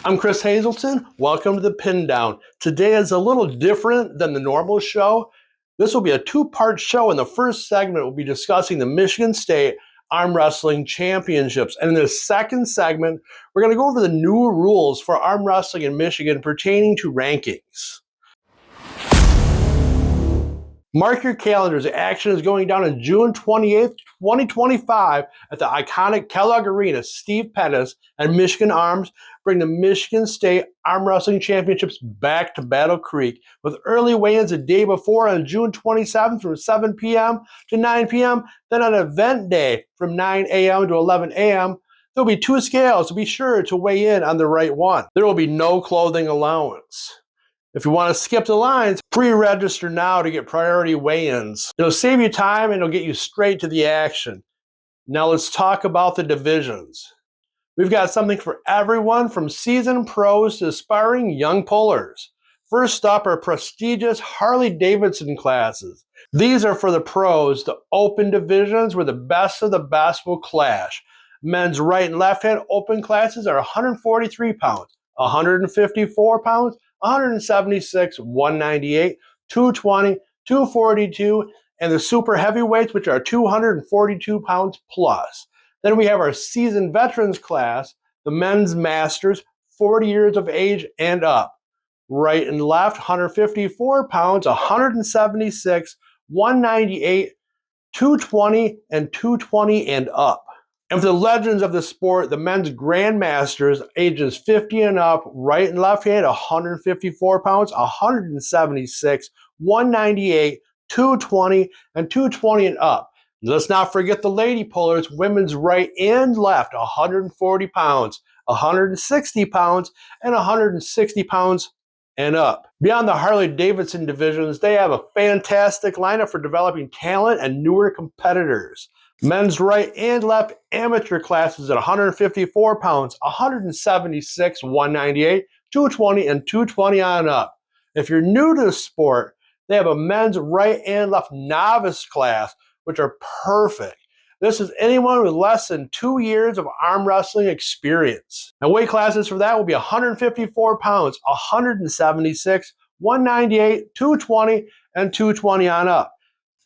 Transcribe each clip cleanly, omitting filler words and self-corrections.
I'm Chris Hazelton. Welcome to the Pin Down. Today is a little different than the normal show. This will be a two-part show. In the first segment, we'll be discussing the Michigan State Arm Wrestling Championships. And in the second segment, we're going to go over the new rules for arm wrestling in Michigan pertaining to rankings. Mark your calendars. The action is going down on June 28th, 2025 at the iconic Kellogg Arena. Steve Pettis and Michigan Arms bring the Michigan State Arm Wrestling Championships back to Battle Creek with early weigh-ins the day before on June 27th from 7 p.m. to 9 p.m. Then on event day from 9 a.m. to 11 a.m. There will be two scales, so be sure to weigh in on the right one. There will be no clothing allowance. If you want to skip the lines, pre-register now to get priority weigh-ins. It'll save you time and it'll get you straight to the action. Now let's talk about the divisions. We've got something for everyone from seasoned pros to aspiring young pullers. First up are prestigious Harley Davidson classes. These are for the pros, the open divisions where the best of the best will clash. Men's right and left hand open classes are 143 pounds, 154 pounds, 176, 198, 220, 242, and the super heavyweights, which are 242 pounds plus. Then we have our seasoned veterans class, the men's masters, 40 years of age and up. Right and left, 154 pounds, 176, 198, 220, and 220 and up. And for the legends of the sport, the men's grandmasters, ages 50 and up, right and left hand, 154 pounds, 176, 198, 220, and 220 and up. Let's not forget the lady pullers, women's right and left, 140 pounds, 160 pounds, and 160 pounds and up. Beyond the Harley-Davidson divisions, they have a fantastic lineup for developing talent and newer competitors. Men's right and left amateur classes at 154 pounds, 176, 198, 220, and 220 on up. If you're new to the sport, they have a men's right and left novice class, which are perfect. This is anyone with less than 2 years of arm wrestling experience. And weight classes for that will be 154 pounds, 176, 198, 220, and 220 on up.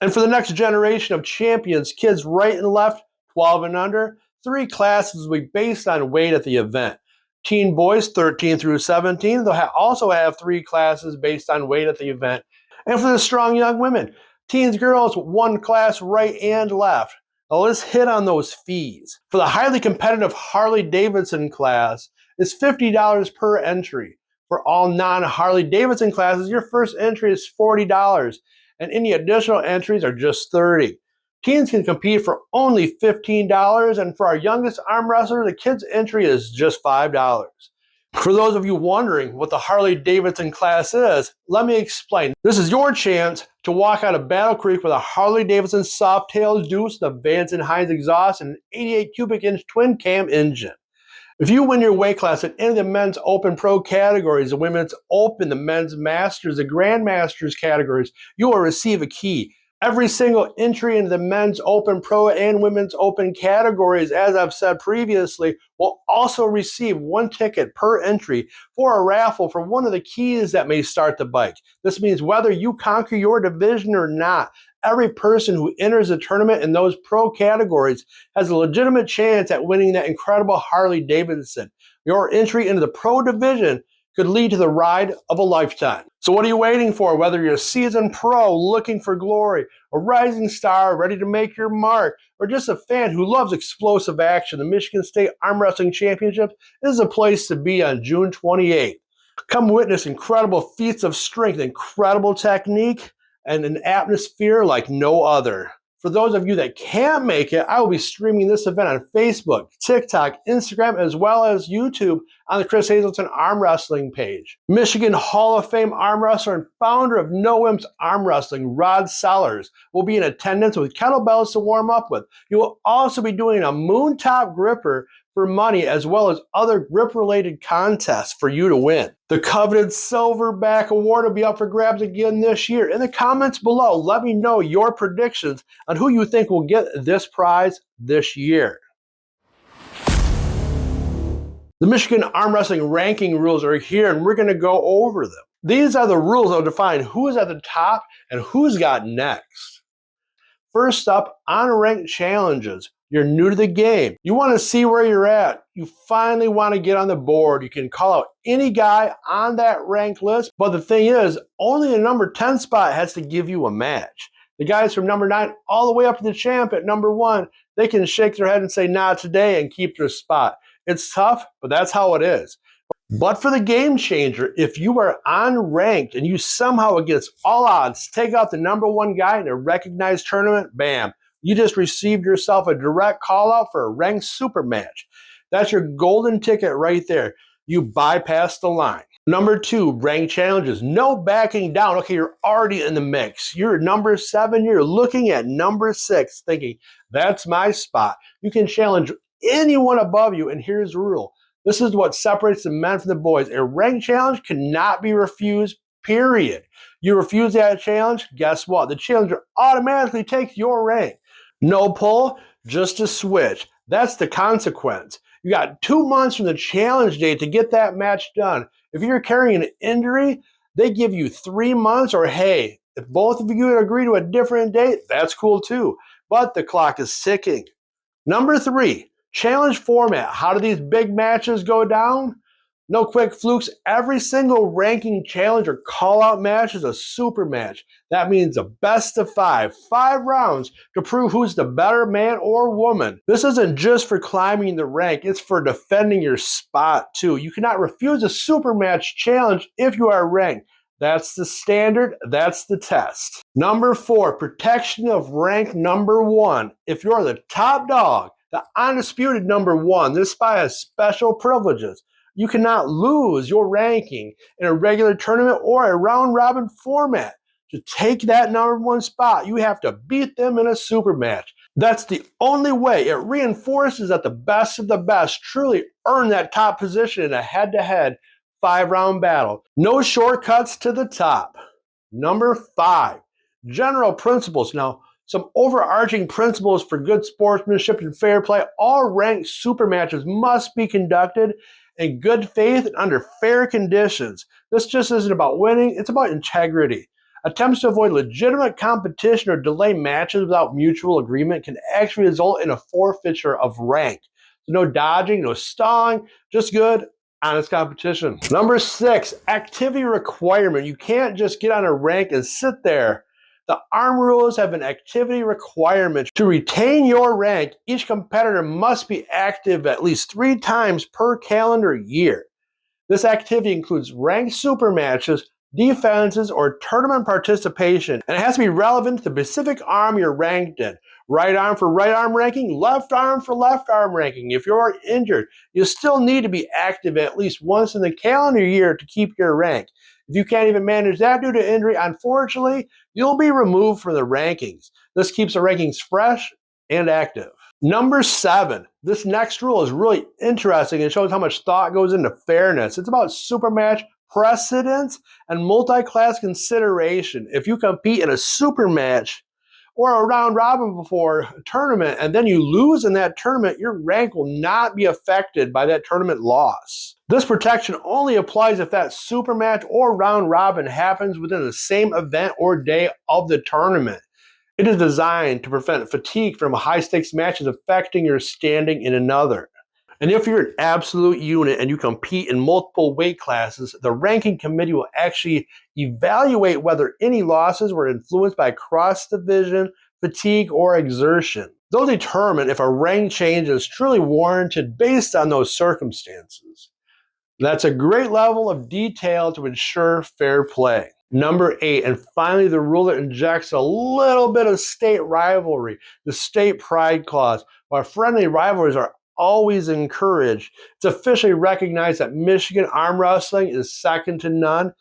And for the next generation of champions, kids right and left, 12 and under, 3 classes will be based on weight at the event. Teen boys, 13 through 17, they'll also have 3 classes based on weight at the event. And for the strong young women, teens, girls, 1 class right and left. Now let's hit on those fees. For the highly competitive Harley-Davidson class, it's $50 per entry. For all non-Harley-Davidson classes, your first entry is $40. And any additional entries are just $30. Teens can compete for only $15, and for our youngest arm wrestler, the kids' entry is just $5. For those of you wondering what the Harley-Davidson class is, let me explain. This is your chance to walk out of Battle Creek with a Harley-Davidson Softail Deuce, the Vance & Hines exhaust, and an 88 cubic inch twin cam engine. If you win your weight class in any of the men's open pro categories, the women's open, the men's masters, the grandmasters categories, you will receive a key. Every single entry into the men's open pro and women's open categories, as I've said previously, will also receive 1 ticket per entry for a raffle for one of the keys that may start the bike. This means whether you conquer your division or not, every person who enters the tournament in those pro categories has a legitimate chance at winning that incredible Harley-Davidson. Your entry into the pro division could lead to the ride of a lifetime. So what are you waiting for? Whether you're a seasoned pro looking for glory, a rising star ready to make your mark, or just a fan who loves explosive action, the Michigan State Arm Wrestling Championship is a place to be on June 28th. Come witness incredible feats of strength, incredible technique, and an atmosphere like no other. For those of you that can't make it, I will be streaming this event on Facebook, TikTok, Instagram, as well as YouTube on the Chris Hazelton Arm Wrestling page. Michigan Hall of Fame arm wrestler and founder of No Wimps Arm Wrestling, Rod Sellers, will be in attendance with kettlebells to warm up with. You will also be doing a moontop gripper for money, as well as other grip-related contests for you to win. The coveted Silverback Award will be up for grabs again this year. In the comments below, let me know your predictions on who you think will get this prize this year. The Michigan Arm Wrestling ranking rules are here, and we're going to go over them. These are the rules that will define who is at the top and who's got next. First up, unranked challenges. You're new to the game. You want to see where you're at. You finally want to get on the board. You can call out any guy on that ranked list, but the thing is, only the number 10 spot has to give you a match. The guys from number 9 all the way up to the champ at number 1, they can shake their head and say, "Not today," and keep their spot. It's tough, but that's how it is. But for the game changer, if you are unranked and you somehow, against all odds, take out the number 1 guy in a recognized tournament, bam, you just received yourself a direct call out for a ranked super match. That's your golden ticket right there. You bypass the line. Number 2, ranked challenges. No backing down. Okay, you're already in the mix. You're number 7. You're looking at number 6 thinking, that's my spot. You can challenge anyone above you, and here's the rule. This is what separates the men from the boys. A ranked challenge cannot be refused, period. You refuse that challenge, guess what? The challenger automatically takes your rank. No pull, just a switch. That's the consequence. You got 2 months from the challenge date to get that match done. If you're carrying an injury, they give you 3 months, or hey, if both of you agree to a different date, that's cool too. But the clock is ticking. Number 3, challenge format. How do these big matches go down? No quick flukes. Every single ranking challenge or call-out match is a super match. That means a best of 5 rounds to prove who's the better man or woman. This isn't just for climbing the rank, it's for defending your spot too. You cannot refuse a super match challenge if you are ranked. That's the standard, that's the test. Number 4, protection of rank number 1. If you're the top dog, the undisputed number 1, this spot has special privileges. You cannot lose your ranking in a regular tournament or a round-robin format. To take that number 1 spot, you have to beat them in a super match. That's the only way. It reinforces that the best of the best truly earn that top position in a head-to-head 5-round battle. No shortcuts to the top. Number 5, general principles. Now, some overarching principles for good sportsmanship and fair play. All ranked super matches must be conducted in good faith and under fair conditions. This just isn't about winning, it's about integrity. Attempts to avoid legitimate competition or delay matches without mutual agreement can actually result in a forfeiture of rank. So no dodging, no stalling, just good, honest competition. Number 6, activity requirement. You can't just get on a rank and sit there. The ARM rules have an activity requirement. To retain your rank, each competitor must be active at least 3 times per calendar year. This activity includes ranked super matches, defenses, or tournament participation, and it has to be relevant to the specific arm you're ranked in. Right arm for right arm ranking, left arm for left arm ranking. If you're injured, you still need to be active at least once in the calendar year to keep your rank. If you can't even manage that due to injury, unfortunately, you'll be removed from the rankings. This keeps the rankings fresh and active. Number 7, this next rule is really interesting and shows how much thought goes into fairness. It's about super match precedence and multi-class consideration. If you compete in a super match or a round robin before a tournament and then you lose in that tournament, your rank will not be affected by that tournament loss. This protection only applies if that super match or round robin happens within the same event or day of the tournament. It is designed to prevent fatigue from high-stakes matches affecting your standing in another. And if you're an absolute unit and you compete in multiple weight classes, the ranking committee will actually evaluate whether any losses were influenced by cross-division, fatigue, or exertion. They'll determine if a rank change is truly warranted based on those circumstances. That's a great level of detail to ensure fair play. Number 8, and finally the rule that injects a little bit of state rivalry, the state pride clause. While friendly rivalries are always encouraged, it's officially recognized that Michigan arm wrestling is second to none.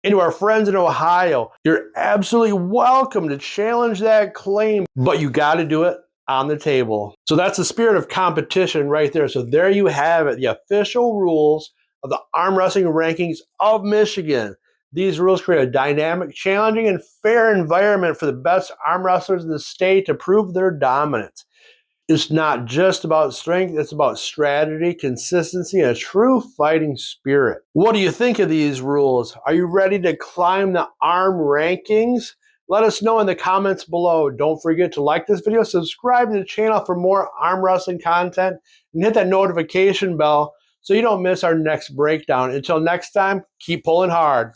And to our friends in Ohio, you're absolutely welcome to challenge that claim, but you got to do it on the table. So that's the spirit of competition right there. So there you have it, the official rules of the arm wrestling rankings of Michigan. These rules create a dynamic, challenging, and fair environment for the best arm wrestlers in the state to prove their dominance. It's not just about strength, it's about strategy, consistency, and a true fighting spirit. What do you think of these rules? Are you ready to climb the arm rankings? Let us know in the comments below. Don't forget to like this video, subscribe to the channel for more arm wrestling content, and hit that notification bell so you don't miss our next breakdown. Until next time, keep pulling hard.